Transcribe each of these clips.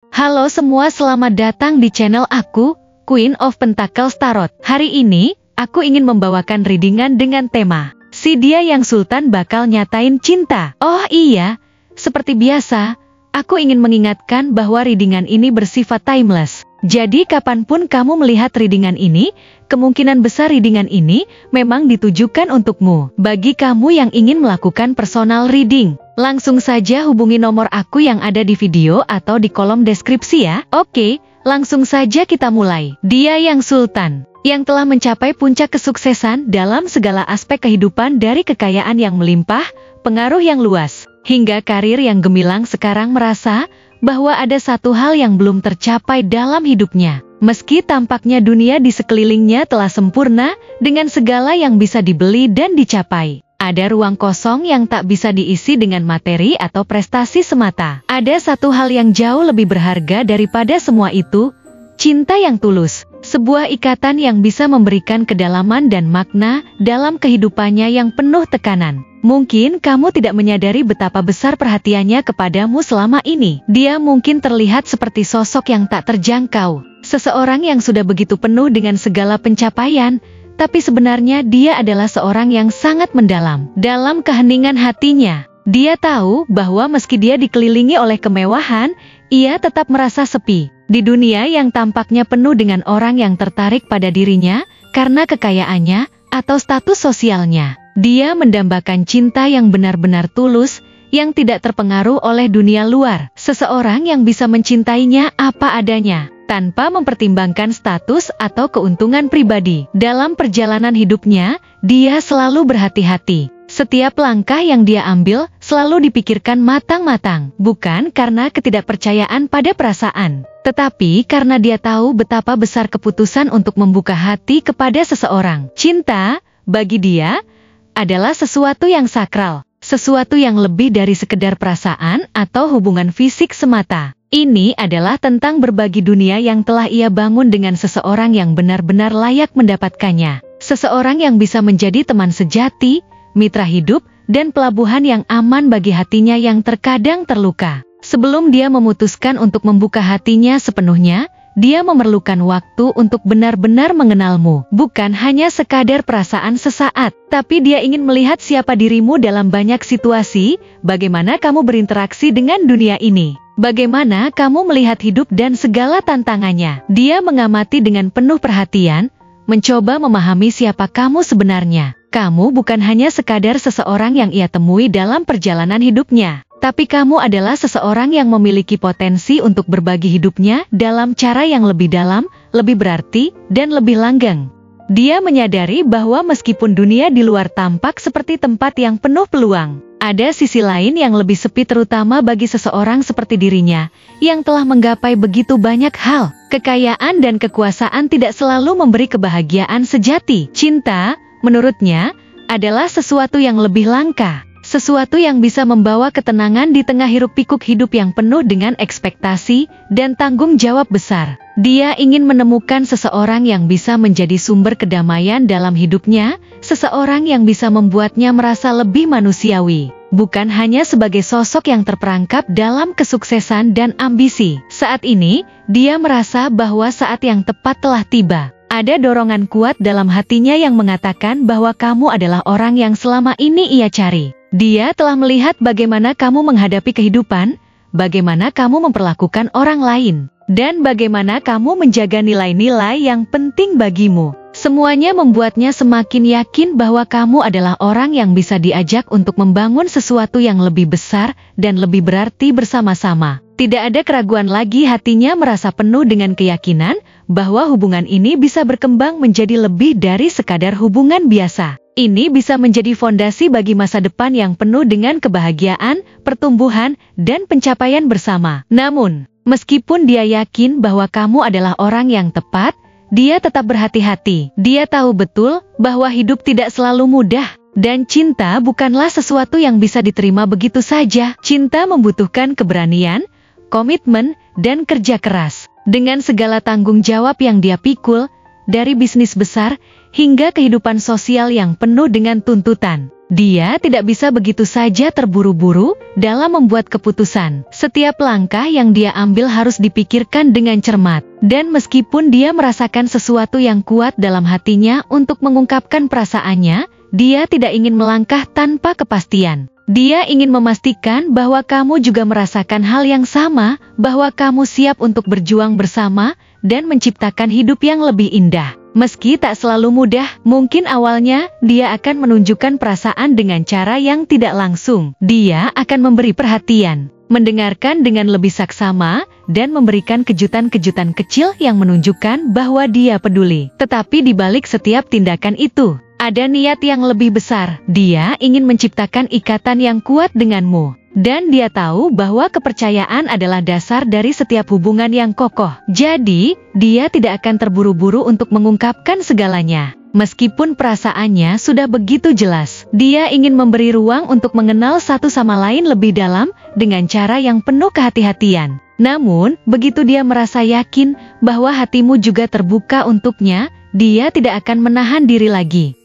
Halo semua, selamat datang di channel aku, Queen of Pentacles Tarot. Hari ini, aku ingin membawakan readingan dengan tema, si dia yang sultan bakal nyatain cinta. Oh iya, seperti biasa, aku ingin mengingatkan bahwa readingan ini bersifat timeless. Jadi kapanpun kamu melihat readingan ini, kemungkinan besar readingan ini memang ditujukan untukmu. Bagi kamu yang ingin melakukan personal reading, langsung saja hubungi nomor aku yang ada di video atau di kolom deskripsi ya. Oke, langsung saja kita mulai. Dia yang sultan, yang telah mencapai puncak kesuksesan dalam segala aspek kehidupan, dari kekayaan yang melimpah, pengaruh yang luas, hingga karir yang gemilang, sekarang merasa bahwa ada satu hal yang belum tercapai dalam hidupnya. Meski tampaknya dunia di sekelilingnya telah sempurna dengan segala yang bisa dibeli dan dicapai, ada ruang kosong yang tak bisa diisi dengan materi atau prestasi semata. Ada satu hal yang jauh lebih berharga daripada semua itu, cinta yang tulus. Sebuah ikatan yang bisa memberikan kedalaman dan makna dalam kehidupannya yang penuh tekanan. Mungkin kamu tidak menyadari betapa besar perhatiannya kepadamu selama ini. Dia mungkin terlihat seperti sosok yang tak terjangkau, seseorang yang sudah begitu penuh dengan segala pencapaian, tapi sebenarnya dia adalah seorang yang sangat mendalam. Dalam keheningan hatinya, dia tahu bahwa meski dia dikelilingi oleh kemewahan, ia tetap merasa sepi. Di dunia yang tampaknya penuh dengan orang yang tertarik pada dirinya karena kekayaannya atau status sosialnya, dia mendambakan cinta yang benar-benar tulus, yang tidak terpengaruh oleh dunia luar. Seseorang yang bisa mencintainya apa adanya, tanpa mempertimbangkan status atau keuntungan pribadi. Dalam perjalanan hidupnya, dia selalu berhati-hati. Setiap langkah yang dia ambil selalu dipikirkan matang-matang, bukan karena ketidakpercayaan pada perasaan, tetapi karena dia tahu betapa besar keputusan untuk membuka hati kepada seseorang. Cinta, bagi dia, adalah sesuatu yang sakral, sesuatu yang lebih dari sekedar perasaan atau hubungan fisik semata. Ini adalah tentang berbagi dunia yang telah ia bangun dengan seseorang yang benar-benar layak mendapatkannya. Seseorang yang bisa menjadi teman sejati, mitra hidup, dan pelabuhan yang aman bagi hatinya yang terkadang terluka. Sebelum dia memutuskan untuk membuka hatinya sepenuhnya, dia memerlukan waktu untuk benar-benar mengenalmu. Bukan hanya sekadar perasaan sesaat, tapi dia ingin melihat siapa dirimu dalam banyak situasi, bagaimana kamu berinteraksi dengan dunia ini, bagaimana kamu melihat hidup dan segala tantangannya. Dia mengamati dengan penuh perhatian, mencoba memahami siapa kamu sebenarnya. Kamu bukan hanya sekadar seseorang yang ia temui dalam perjalanan hidupnya, tapi kamu adalah seseorang yang memiliki potensi untuk berbagi hidupnya dalam cara yang lebih dalam, lebih berarti, dan lebih langgeng. Dia menyadari bahwa meskipun dunia di luar tampak seperti tempat yang penuh peluang, ada sisi lain yang lebih sepi, terutama bagi seseorang seperti dirinya, yang telah menggapai begitu banyak hal. Kekayaan dan kekuasaan tidak selalu memberi kebahagiaan sejati. Cinta, menurutnya, adalah sesuatu yang lebih langka, sesuatu yang bisa membawa ketenangan di tengah hiruk-pikuk hidup yang penuh dengan ekspektasi dan tanggung jawab besar. Dia ingin menemukan seseorang yang bisa menjadi sumber kedamaian dalam hidupnya, seseorang yang bisa membuatnya merasa lebih manusiawi, bukan hanya sebagai sosok yang terperangkap dalam kesuksesan dan ambisi. Saat ini, dia merasa bahwa saat yang tepat telah tiba. Ada dorongan kuat dalam hatinya yang mengatakan bahwa kamu adalah orang yang selama ini ia cari. Dia telah melihat bagaimana kamu menghadapi kehidupan, bagaimana kamu memperlakukan orang lain, dan bagaimana kamu menjaga nilai-nilai yang penting bagimu. Semuanya membuatnya semakin yakin bahwa kamu adalah orang yang bisa diajak untuk membangun sesuatu yang lebih besar dan lebih berarti bersama-sama. Tidak ada keraguan lagi, hatinya merasa penuh dengan keyakinan bahwa hubungan ini bisa berkembang menjadi lebih dari sekadar hubungan biasa. Ini bisa menjadi fondasi bagi masa depan yang penuh dengan kebahagiaan, pertumbuhan, dan pencapaian bersama. Namun, meskipun dia yakin bahwa kamu adalah orang yang tepat, dia tetap berhati-hati. Dia tahu betul bahwa hidup tidak selalu mudah, dan cinta bukanlah sesuatu yang bisa diterima begitu saja. Cinta membutuhkan keberanian, komitmen, dan kerja keras. Dengan segala tanggung jawab yang dia pikul, dari bisnis besar hingga kehidupan sosial yang penuh dengan tuntutan, Dia tidak bisa begitu saja terburu-buru dalam membuat keputusan. Setiap langkah yang dia ambil harus dipikirkan dengan cermat. Dan meskipun dia merasakan sesuatu yang kuat dalam hatinya untuk mengungkapkan perasaannya, dia tidak ingin melangkah tanpa kepastian. Dia ingin memastikan bahwa kamu juga merasakan hal yang sama, bahwa kamu siap untuk berjuang bersama dan menciptakan hidup yang lebih indah. Meski tak selalu mudah, mungkin awalnya dia akan menunjukkan perasaan dengan cara yang tidak langsung. Dia akan memberi perhatian, mendengarkan dengan lebih saksama, dan memberikan kejutan-kejutan kecil yang menunjukkan bahwa dia peduli. Tetapi di balik setiap tindakan itu, ada niat yang lebih besar. Dia ingin menciptakan ikatan yang kuat denganmu. Dan dia tahu bahwa kepercayaan adalah dasar dari setiap hubungan yang kokoh. Jadi, dia tidak akan terburu-buru untuk mengungkapkan segalanya. Meskipun perasaannya sudah begitu jelas, dia ingin memberi ruang untuk mengenal satu sama lain lebih dalam dengan cara yang penuh kehati-hatian. Namun, begitu dia merasa yakin bahwa hatimu juga terbuka untuknya, dia tidak akan menahan diri lagi.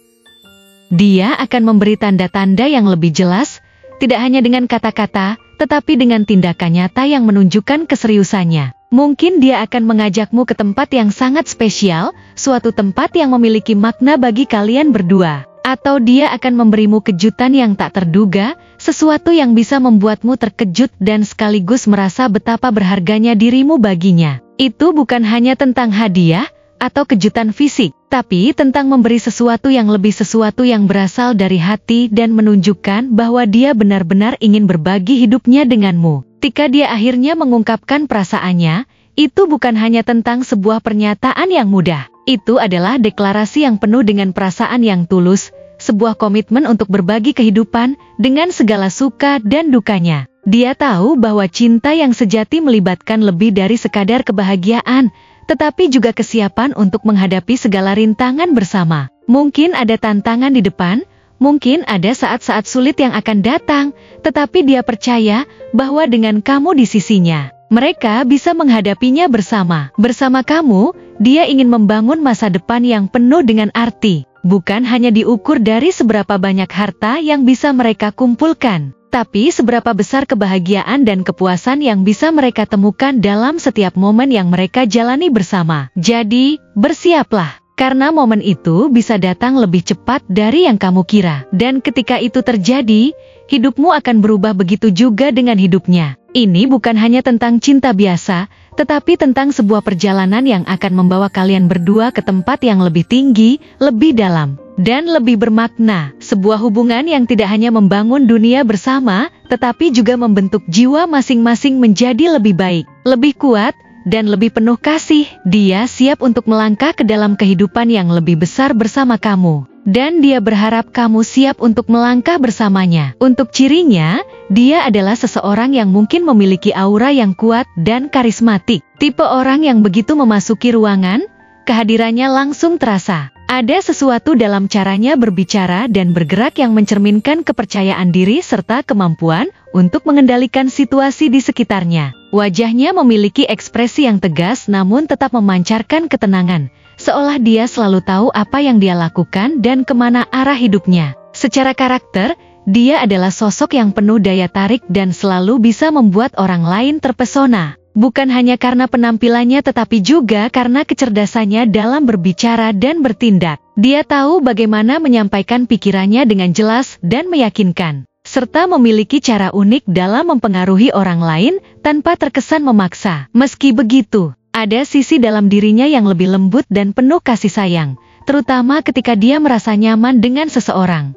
Dia akan memberi tanda-tanda yang lebih jelas, tidak hanya dengan kata-kata, tetapi dengan tindakan nyata yang menunjukkan keseriusannya. Mungkin dia akan mengajakmu ke tempat yang sangat spesial, suatu tempat yang memiliki makna bagi kalian berdua. Atau dia akan memberimu kejutan yang tak terduga, sesuatu yang bisa membuatmu terkejut dan sekaligus merasa betapa berharganya dirimu baginya. Itu bukan hanya tentang hadiah atau kejutan fisik, tapi tentang memberi sesuatu yang lebih, sesuatu yang berasal dari hati dan menunjukkan bahwa dia benar-benar ingin berbagi hidupnya denganmu. Ketika dia akhirnya mengungkapkan perasaannya, itu bukan hanya tentang sebuah pernyataan yang mudah. Itu adalah deklarasi yang penuh dengan perasaan yang tulus, sebuah komitmen untuk berbagi kehidupan dengan segala suka dan dukanya. Dia tahu bahwa cinta yang sejati melibatkan lebih dari sekadar kebahagiaan, tetapi juga kesiapan untuk menghadapi segala rintangan bersama. Mungkin ada tantangan di depan, mungkin ada saat-saat sulit yang akan datang, tetapi dia percaya bahwa dengan kamu di sisinya, mereka bisa menghadapinya bersama. Bersama kamu, dia ingin membangun masa depan yang penuh dengan arti, bukan hanya diukur dari seberapa banyak harta yang bisa mereka kumpulkan, tapi seberapa besar kebahagiaan dan kepuasan yang bisa mereka temukan dalam setiap momen yang mereka jalani bersama. Jadi, bersiaplah, karena momen itu bisa datang lebih cepat dari yang kamu kira. Dan ketika itu terjadi, hidupmu akan berubah, begitu juga dengan hidupnya. Ini bukan hanya tentang cinta biasa, tetapi tentang sebuah perjalanan yang akan membawa kalian berdua ke tempat yang lebih tinggi, lebih dalam, dan lebih bermakna. Sebuah hubungan yang tidak hanya membangun dunia bersama, tetapi juga membentuk jiwa masing-masing menjadi lebih baik, lebih kuat, dan lebih penuh kasih. Dia siap untuk melangkah ke dalam kehidupan yang lebih besar bersama kamu. Dan dia berharap kamu siap untuk melangkah bersamanya. Untuk cirinya, dia adalah seseorang yang mungkin memiliki aura yang kuat dan karismatik. Tipe orang yang begitu memasuki ruangan, kehadirannya langsung terasa. Ada sesuatu dalam caranya berbicara dan bergerak yang mencerminkan kepercayaan diri serta kemampuan untuk mengendalikan situasi di sekitarnya. Wajahnya memiliki ekspresi yang tegas namun tetap memancarkan ketenangan, seolah dia selalu tahu apa yang dia lakukan dan kemana arah hidupnya. Secara karakter, dia adalah sosok yang penuh daya tarik dan selalu bisa membuat orang lain terpesona. Bukan hanya karena penampilannya tetapi juga karena kecerdasannya dalam berbicara dan bertindak. Dia tahu bagaimana menyampaikan pikirannya dengan jelas dan meyakinkan, serta memiliki cara unik dalam mempengaruhi orang lain tanpa terkesan memaksa. Meski begitu, ada sisi dalam dirinya yang lebih lembut dan penuh kasih sayang, terutama ketika dia merasa nyaman dengan seseorang.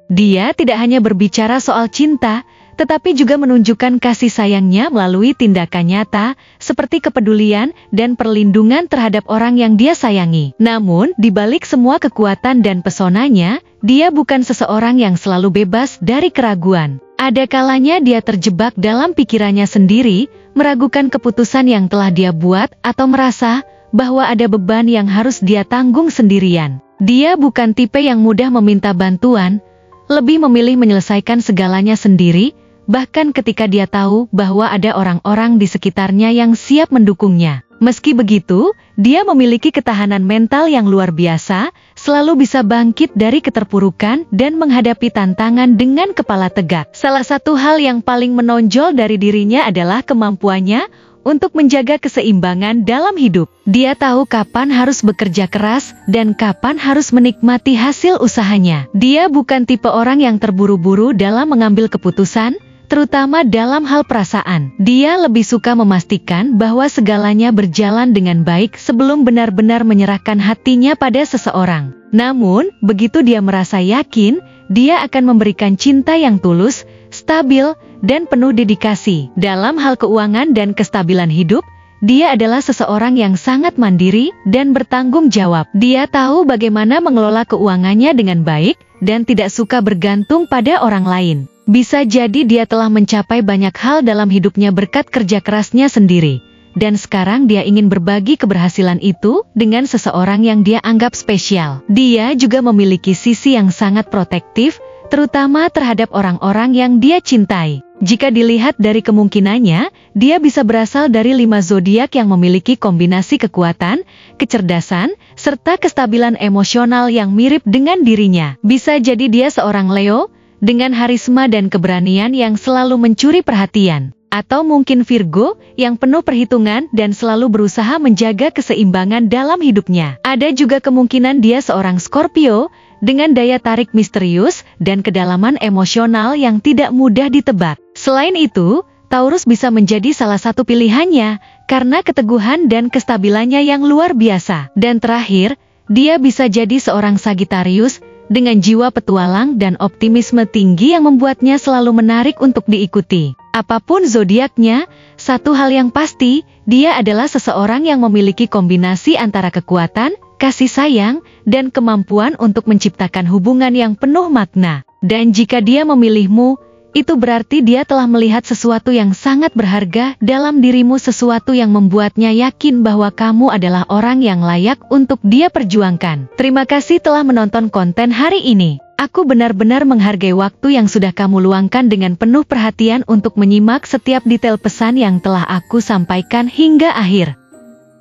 Dia tidak hanya berbicara soal cinta, tetapi juga menunjukkan kasih sayangnya melalui tindakan nyata, seperti kepedulian dan perlindungan terhadap orang yang dia sayangi. Namun, di balik semua kekuatan dan pesonanya, dia bukan seseorang yang selalu bebas dari keraguan. Ada kalanya dia terjebak dalam pikirannya sendiri, meragukan keputusan yang telah dia buat atau merasa bahwa ada beban yang harus dia tanggung sendirian. Dia bukan tipe yang mudah meminta bantuan, lebih memilih menyelesaikan segalanya sendiri, bahkan ketika dia tahu bahwa ada orang-orang di sekitarnya yang siap mendukungnya. Meski begitu, dia memiliki ketahanan mental yang luar biasa, selalu bisa bangkit dari keterpurukan dan menghadapi tantangan dengan kepala tegak. Salah satu hal yang paling menonjol dari dirinya adalah kemampuannya untuk menjaga keseimbangan dalam hidup. Dia tahu kapan harus bekerja keras dan kapan harus menikmati hasil usahanya. Dia bukan tipe orang yang terburu-buru dalam mengambil keputusan, terutama dalam hal perasaan. Dia lebih suka memastikan bahwa segalanya berjalan dengan baik sebelum benar-benar menyerahkan hatinya pada seseorang. Namun, begitu dia merasa yakin, dia akan memberikan cinta yang tulus, stabil, dan penuh dedikasi. Dalam hal keuangan dan kestabilan hidup, dia adalah seseorang yang sangat mandiri dan bertanggung jawab. Dia tahu bagaimana mengelola keuangannya dengan baik dan tidak suka bergantung pada orang lain. Bisa jadi dia telah mencapai banyak hal dalam hidupnya berkat kerja kerasnya sendiri. Dan sekarang dia ingin berbagi keberhasilan itu dengan seseorang yang dia anggap spesial. Dia juga memiliki sisi yang sangat protektif, terutama terhadap orang-orang yang dia cintai. Jika dilihat dari kemungkinannya, dia bisa berasal dari 5 zodiak yang memiliki kombinasi kekuatan, kecerdasan, serta kestabilan emosional yang mirip dengan dirinya. Bisa jadi dia seorang Leo, dengan harisma dan keberanian yang selalu mencuri perhatian. Atau mungkin Virgo, yang penuh perhitungan dan selalu berusaha menjaga keseimbangan dalam hidupnya. Ada juga kemungkinan dia seorang Scorpio, dengan daya tarik misterius dan kedalaman emosional yang tidak mudah ditebak. Selain itu, Taurus bisa menjadi salah satu pilihannya, karena keteguhan dan kestabilannya yang luar biasa. Dan terakhir, dia bisa jadi seorang Sagittarius, dengan jiwa petualang dan optimisme tinggi yang membuatnya selalu menarik untuk diikuti. Apapun zodiaknya, satu hal yang pasti, dia adalah seseorang yang memiliki kombinasi antara kekuatan, kasih sayang, dan kemampuan untuk menciptakan hubungan yang penuh makna. Dan jika dia memilihmu, itu berarti dia telah melihat sesuatu yang sangat berharga dalam dirimu, sesuatu yang membuatnya yakin bahwa kamu adalah orang yang layak untuk dia perjuangkan. Terima kasih telah menonton konten hari ini. Aku benar-benar menghargai waktu yang sudah kamu luangkan dengan penuh perhatian untuk menyimak setiap detail pesan yang telah aku sampaikan hingga akhir.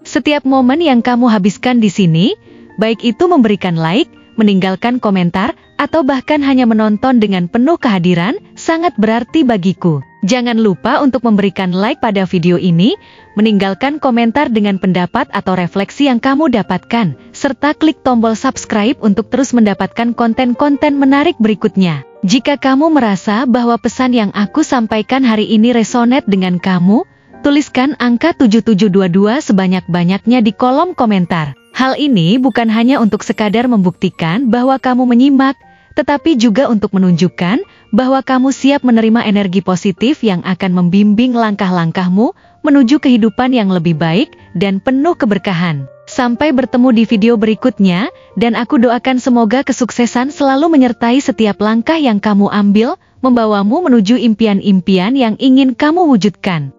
Setiap momen yang kamu habiskan di sini, baik itu memberikan like, meninggalkan komentar, atau bahkan hanya menonton dengan penuh kehadiran, sangat berarti bagiku. Jangan lupa untuk memberikan like pada video ini, meninggalkan komentar dengan pendapat atau refleksi yang kamu dapatkan, serta klik tombol subscribe untuk terus mendapatkan konten-konten menarik berikutnya. Jika kamu merasa bahwa pesan yang aku sampaikan hari ini resonate dengan kamu, tuliskan angka 7722 sebanyak-banyaknya di kolom komentar. Hal ini bukan hanya untuk sekadar membuktikan bahwa kamu menyimak, tetapi juga untuk menunjukkan bahwa kamu siap menerima energi positif yang akan membimbing langkah-langkahmu menuju kehidupan yang lebih baik dan penuh keberkahan. Sampai bertemu di video berikutnya, dan aku doakan semoga kesuksesan selalu menyertai setiap langkah yang kamu ambil, membawamu menuju impian-impian yang ingin kamu wujudkan.